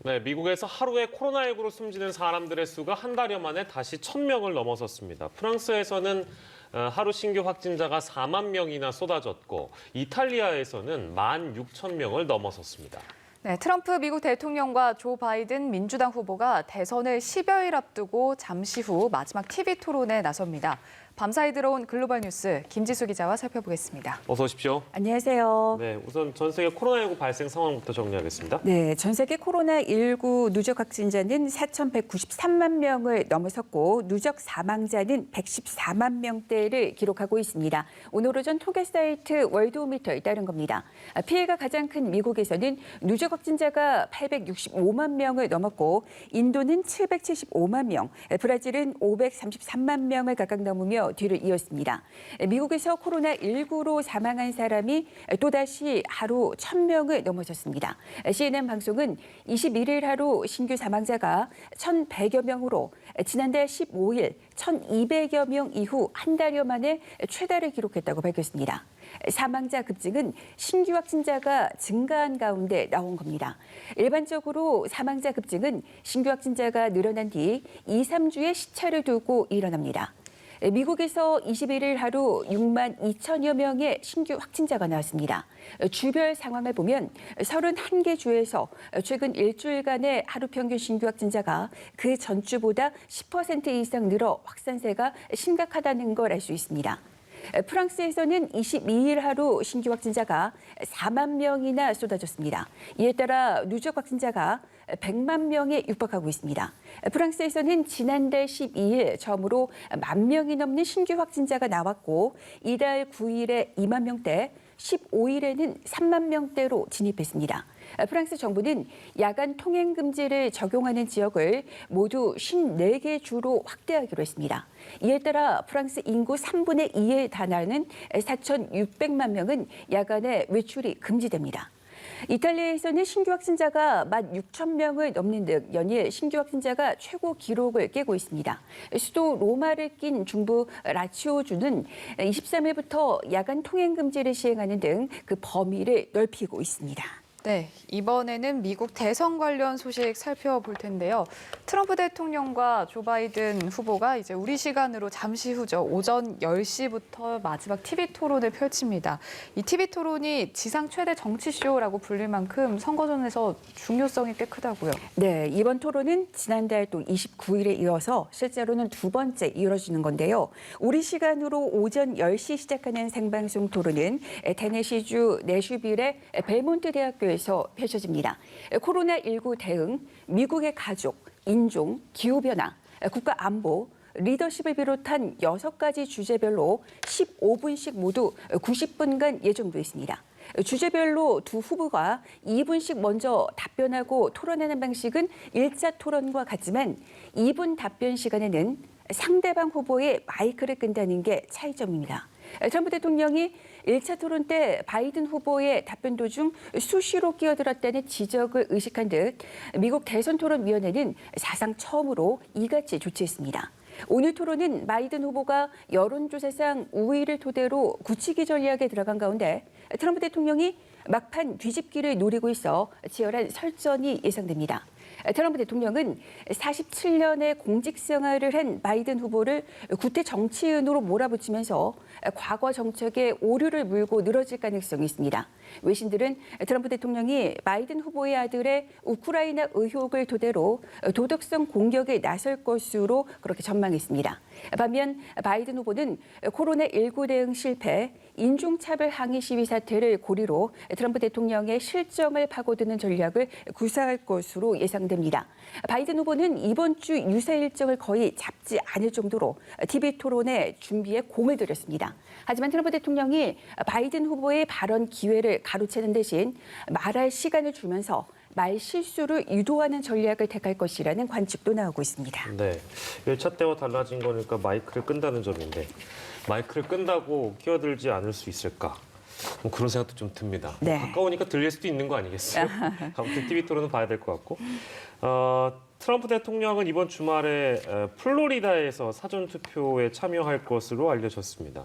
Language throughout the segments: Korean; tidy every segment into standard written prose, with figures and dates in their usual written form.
네, 미국에서 하루에 코로나19로 숨지는 사람들의 수가 한 달여 만에 다시 1,000명을 넘어섰습니다. 프랑스에서는 하루 신규 확진자가 4만 명이나 쏟아졌고 이탈리아에서는 16,000명을 넘어섰습니다. 네, 트럼프 미국 대통령과 조 바이든 민주당 후보가 대선을 10여일 앞두고 잠시 후 마지막 TV 토론에 나섭니다. 밤사이 들어온 글로벌 뉴스 김지수 기자와 살펴보겠습니다. 어서 오십시오. 안녕하세요. 네, 우선 전 세계 코로나19 발생 상황부터 정리하겠습니다. 네, 전 세계 코로나19 누적 확진자는 4,193만 명을 넘어섰고 누적 사망자는 114만 명대를 기록하고 있습니다. 오늘 오전 통계 사이트 월드오미터에 따른 겁니다. 피해가 가장 큰 미국에서는 누적 확진자가 865만 명을 넘었고 인도는 775만 명, 브라질은 533만 명을 각각 넘으며 뒤를 이었습니다. 미국에서 코로나19로 사망한 사람이 또다시 하루 1,000명을 넘어섰습니다. CNN 방송은 21일 하루 신규 사망자가 1,100여 명으로 지난달 15일 1,200여 명 이후 한 달여 만에 최다를 기록했다고 밝혔습니다. 사망자 급증은 신규 확진자가 증가한 가운데 나온 겁니다. 일반적으로 사망자 급증은 신규 확진자가 늘어난 뒤 2, 3주의 시차를 두고 일어납니다. 미국에서 21일 하루 6만 2천여 명의 신규 확진자가 나왔습니다. 주별 상황을 보면 31개 주에서 최근 일주일간의 하루 평균 신규 확진자가 그 전주보다 10% 이상 늘어 확산세가 심각하다는 걸 알 수 있습니다. 프랑스에서는 22일 하루 신규 확진자가 4만 명이나 쏟아졌습니다. 이에 따라 누적 확진자가 100만 명에 육박하고 있습니다. 프랑스에서는 지난달 12일 처음으로 1만 명이 넘는 신규 확진자가 나왔고 이달 9일에 2만 명대, 15일에는 3만 명대로 진입했습니다. 프랑스 정부는 야간 통행 금지를 적용하는 지역을 모두 54개 주로 확대하기로 했습니다. 이에 따라 프랑스 인구 3분의 2에 달하는 4,600만 명은 야간에 외출이 금지됩니다. 이탈리아에서는 신규 확진자가 16,000명을 넘는 등 연일 신규 확진자가 최고 기록을 깨고 있습니다. 수도 로마를 낀 중부 라치오주는 23일부터 야간 통행 금지를 시행하는 등 그 범위를 넓히고 있습니다. 네, 이번에는 미국 대선 관련 소식 살펴볼 텐데요. 트럼프 대통령과 조 바이든 후보가 이제 우리 시간으로 잠시 후죠. 오전 10시부터 마지막 TV 토론을 펼칩니다. 이 TV 토론이 지상 최대 정치쇼라고 불릴 만큼 선거전에서 중요성이 꽤 크다고요. 네, 이번 토론은 지난달 또 29일에 이어서 실제로는 두 번째 이뤄지는 건데요. 우리 시간으로 오전 10시 시작하는 생방송 토론은 테네시주 내슈빌의 벨몬트 대학교에서 펼쳐집니다. 코로나19 대응, 미국의 가족, 인종, 기후변화, 국가안보, 리더십을 비롯한 6가지 주제별로 15분씩 모두 90분간 예정돼 있습니다. 주제별로 두 후보가 2분씩 먼저 답변하고 토론하는 방식은 1차 토론과 같지만 2분 답변 시간에는 상대방 후보의 마이크를 끈다는 게 차이점입니다. 트럼프 대통령이 1차 토론 때 바이든 후보의 답변 도중 수시로 끼어들었다는 지적을 의식한 듯 미국 대선토론위원회는 사상 처음으로 이같이 조치했습니다. 오늘 토론은 바이든 후보가 여론조사상 우위를 토대로 굳히기 전략에 들어간 가운데 트럼프 대통령이 막판 뒤집기를 노리고 있어 치열한 설전이 예상됩니다. 트럼프 대통령은 47년의 공직 생활을 한 바이든 후보를 구태 정치인으로 몰아붙이면서 과거 정책에 오류를 물고 늘어질 가능성이 있습니다. 외신들은 트럼프 대통령이 바이든 후보의 아들의 우크라이나 의혹을 토대로 도덕성 공격에 나설 것으로 그렇게 전망했습니다. 반면 바이든 후보는 코로나19 대응 실패, 인종차별 항의 시위 사태를 고리로 트럼프 대통령의 실정을 파고드는 전략을 구사할 것으로 예상됩니다. 바이든 후보는 이번 주 유세 일정을 거의 잡지 않을 정도로 TV 토론에 준비에 공을 들였습니다. 하지만 트럼프 대통령이 바이든 후보의 발언 기회를 가로채는 대신 말할 시간을 주면서 말 실수를 유도하는 전략을 택할 것이라는 관측도 나오고 있습니다. 네, 1차 때와 달라진 거니까 마이크를 끈다는 점인데 마이크를 끈다고 끼어들지 않을 수 있을까? 뭐 그런 생각도 좀 듭니다. 네. 가까우니까 들릴 수도 있는 거 아니겠어요? 아무튼 TV 토론은 봐야 될 것 같고. 트럼프 대통령은 이번 주말에 플로리다에서 사전투표에 참여할 것으로 알려졌습니다.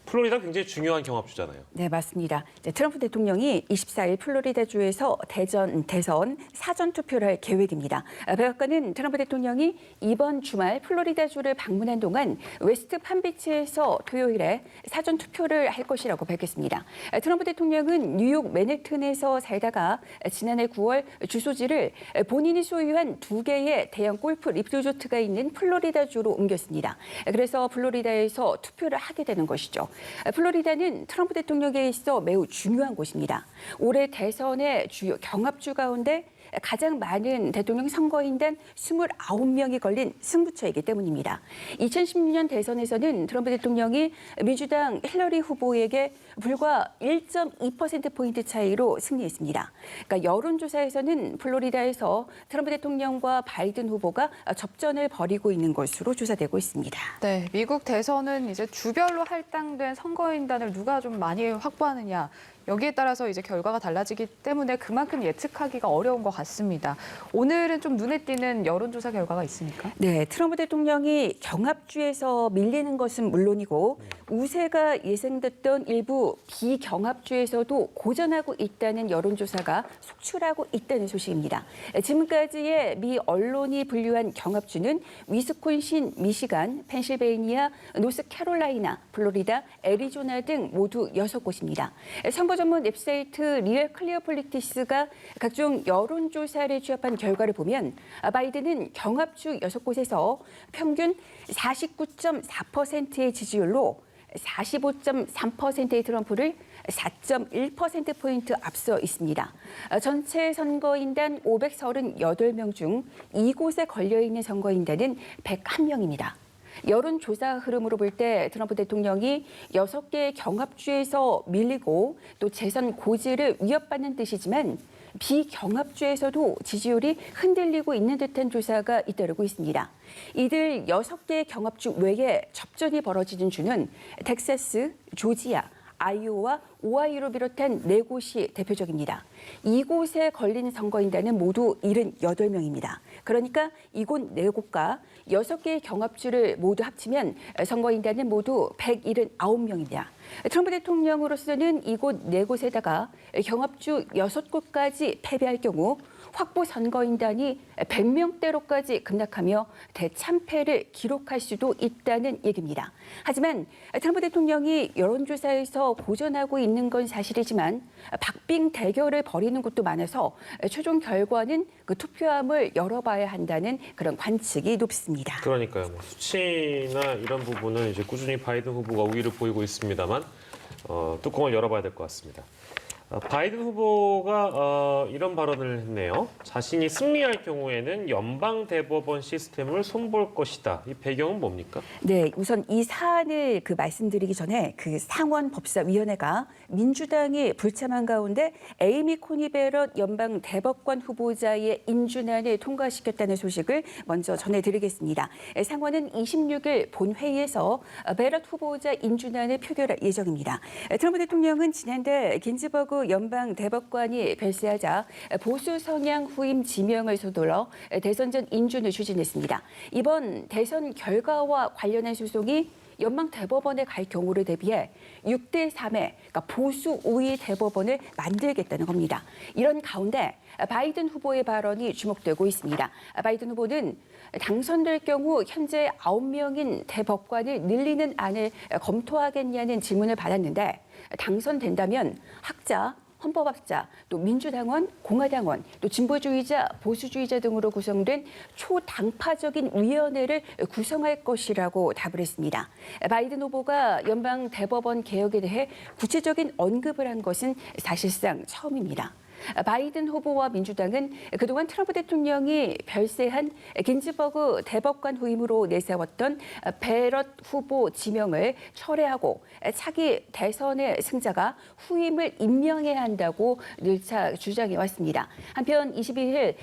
플로리다 굉장히 중요한 경합주잖아요. 네, 맞습니다. 트럼프 대통령이 24일 플로리다주에서 대선 사전 투표를 할 계획입니다. 백악관은 트럼프 대통령이 이번 주말 플로리다주를 방문한 동안 웨스트 팜비치에서 토요일에 사전 투표를 할 것이라고 밝혔습니다. 트럼프 대통령은 뉴욕 맨해튼에서 살다가 지난해 9월 주소지를 본인이 소유한 2개의 대형 골프 리조트가 있는 플로리다주로 옮겼습니다. 그래서 플로리다에서 투표를 하게 되는 것이죠. 플로리다는 트럼프 대통령에 있어 매우 중요한 곳입니다. 올해 대선의 주요 경합주 가운데 가장 많은 대통령 선거인단 29명이 걸린 승부처이기 때문입니다. 2016년 대선에서는 트럼프 대통령이 민주당 힐러리 후보에게 불과 1.2%포인트 차이로 승리했습니다. 그러니까 여론조사에서는 플로리다에서 트럼프 대통령과 바이든 후보가 접전을 벌이고 있는 것으로 조사되고 있습니다. 네, 미국 대선은 이제 주별로 할당된 선거인단을 누가 좀 많이 확보하느냐. 여기에 따라서 이제 결과가 달라지기 때문에 그만큼 예측하기가 어려운 것 같습니다. 오늘은 좀 눈에 띄는 여론조사 결과가 있습니까? 네, 트럼프 대통령이 경합주에서 밀리는 것은 물론이고 우세가 예상됐던 일부 비경합주에서도 고전하고 있다는 여론조사가 속출하고 있다는 소식입니다. 지금까지의 미 언론이 분류한 경합주는 위스콘신, 미시간, 펜실베이니아, 노스캐롤라이나, 플로리다, 애리조나 등 모두 6곳입니다. 선거 전문 웹사이트 리얼 클리어 폴리티스가 각종 여론조사를 취합한 결과를 보면 바이든은 경합주 6곳에서 평균 49.4%의 지지율로 45.3%의 트럼프를 4.1%포인트 앞서 있습니다. 전체 선거인단 538명 중 이곳에 걸려있는 선거인단은 101명입니다. 여론조사 흐름으로 볼 때 트럼프 대통령이 6개의 경합주에서 밀리고 또 재선 고지를 위협받는 뜻이지만 비경합주에서도 지지율이 흔들리고 있는 듯한 조사가 잇따르고 있습니다. 이들 6개의 경합주 외에 접전이 벌어지는 주는 텍사스, 조지아, 아이오와 오하이오를 비롯한 4곳이 대표적입니다. 이곳에 걸린 선거인단은 모두 78명입니다. 그러니까 이곳 4곳과 6개의 경합주를 모두 합치면 선거인단은 모두 179명입니다. 트럼프 대통령으로서는 이곳 4곳에다가 경합주 6곳까지 패배할 경우 확보 선거인단이 100명대로까지 급락하며 대참패를 기록할 수도 있다는 얘기입니다. 하지만 트럼프 대통령이 여론조사에서 고전하고 있는 건 사실이지만 박빙 대결을 벌이는 곳도 많아서 최종 결과는 그 투표함을 열어봐야 한다는 그런 관측이 높습니다. 그러니까요. 뭐 수치나 이런 부분은 이제 꾸준히 바이든 후보가 우위를 보이고 있습니다만 뚜껑을 열어봐야 될 것 같습니다. 바이든 후보가 이런 발언을 했네요. 자신이 승리할 경우에는 연방 대법원 시스템을 손볼 것이다. 이 배경은 뭡니까? 네, 우선 이 사안을 말씀드리기 전에 상원법사위원회가 민주당이 불참한 가운데 에이미 코니 베럿 연방 대법관 후보자의 인준안을 통과시켰다는 소식을 먼저 전해드리겠습니다. 상원은 26일 본회의에서 베럿 후보자 인준안을 표결할 예정입니다. 트럼프 대통령은 지난달 긴즈버그 연방 대법관이 별세하자 보수 성향 후임 지명을 서둘러 대선 전 인준을 추진했습니다. 이번 대선 결과와 관련한 소송이 연방 대법원에 갈 경우를 대비해 6대3의 그러니까 보수 우위 대법원을 만들겠다는 겁니다. 이런 가운데 바이든 후보의 발언이 주목되고 있습니다. 바이든 후보는 당선될 경우 현재 9명인 대법관을 늘리는 안을 검토하겠냐는 질문을 받았는데 당선된다면 학자, 헌법학자, 또 민주당원, 공화당원, 또 진보주의자, 보수주의자 등으로 구성된 초당파적인 위원회를 구성할 것이라고 답을 했습니다. 바이든 후보가 연방 대법원 개혁에 대해 구체적인 언급을 한 것은 사실상 처음입니다. 바이든 후보와 민주당은 그동안 트럼프 대통령이 별세한 긴즈버그 대법관 후임으로 내세웠던 베럿 후보 지명을 철회하고 차기 대선의 승자가 후임을 임명해야 한다고 늘차 주장해 왔습니다. 한편 22일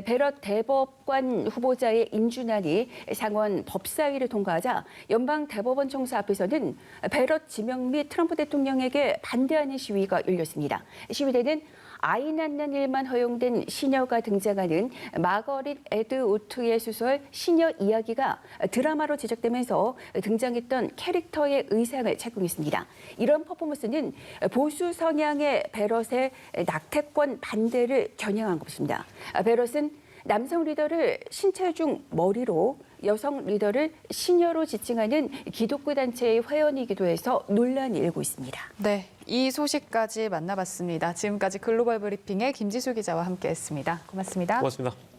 베럿 대법관 후보자의 인준안이 상원 법사위를 통과하자 연방 대법원 청사 앞에서는 베럿 지명 및 트럼프 대통령에게 반대하는 시위가 열렸습니다. 시위대는 아이 낳는 일만 허용된 시녀가 등장하는 마거릿 에드우트의 소설 시녀 이야기가 드라마로 제작되면서 등장했던 캐릭터의 의상을 착용했습니다. 이런 퍼포먼스는 보수 성향의 베럿의 낙태권 반대를 겨냥한 것입니다. 베럿은 남성 리더를 신체중 머리로, 여성 리더를 시녀로 지칭하는 기독교 단체의 회원이기도 해서 논란이 일고 있습니다. 네, 이 소식까지 만나봤습니다. 지금까지 글로벌 브리핑의 김지수 기자와 함께했습니다. 고맙습니다. 고맙습니다.